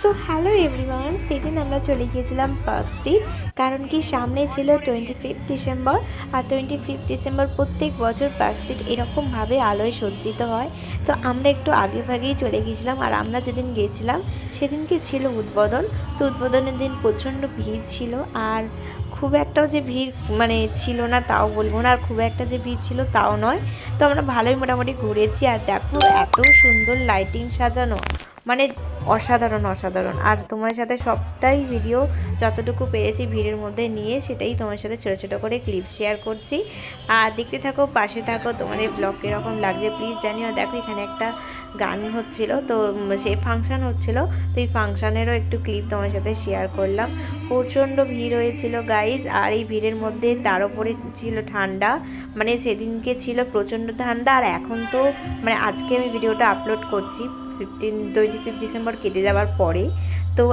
So hello everyone, সেদিন আমরা চলে গিয়েছিলাম পার্ক স্ট্রিট। কারণ কি সামনে ছিল 25 ডিসেম্বর। আর 25 ডিসেম্বর প্রত্যেক বছর পার্ক স্ট্রিট এরকমভাবে আলোয় সজ্জিত হয়। তো আমরা একটু আগে ভাগেই চলে গিয়েছিলাম। আর আমরা যেদিন গিয়েছিলাম সেদিনকে ছিল উদ্বোধন। তো উদ্বোধনের দিন প্রচণ্ড ভিড় ছিল। আর খুব একটাও যে ভিড় ছিল না তাও বলবো না, আর খুব একটা যে ভিড় ছিল তাও নয়। তো আমরা ভালোই মোটামুটি ঘুরেছি। আর দেখো এত সুন্দর লাইটিং সাজানো, মানে অসাধারণ অসাধারণ। আর তোমার সাথে সবটাই ভিডিও যতটুকু পেরেছি ভিড়ের মধ্যে নিয়ে সেটাই তোমার সাথে ছোটো ছোটো করে ক্লিপ শেয়ার করছি। আর দেখতে থাকো, পাশে থাকো, তোমাদের ব্লগ কীরকম লাগছে প্লিজ জানিও। দেখো এখানে একটা গান হচ্ছিল, তো সেই ফাংশান হচ্ছিল, তো এই ফাংশানেরও একটু ক্লিপ তোমার সাথে শেয়ার করলাম। প্রচণ্ড ভিড় হয়েছিল গাইজ। আর এই ভিড়ের মধ্যে তার উপরে ছিল ঠান্ডা, সেদিনকে ছিল প্রচণ্ড ঠান্ডা। আর এখন তো আজকে আমি ভিডিওটা আপলোড করছি 25 ডিসেম্বর কেটে যাওয়ার পরে। তো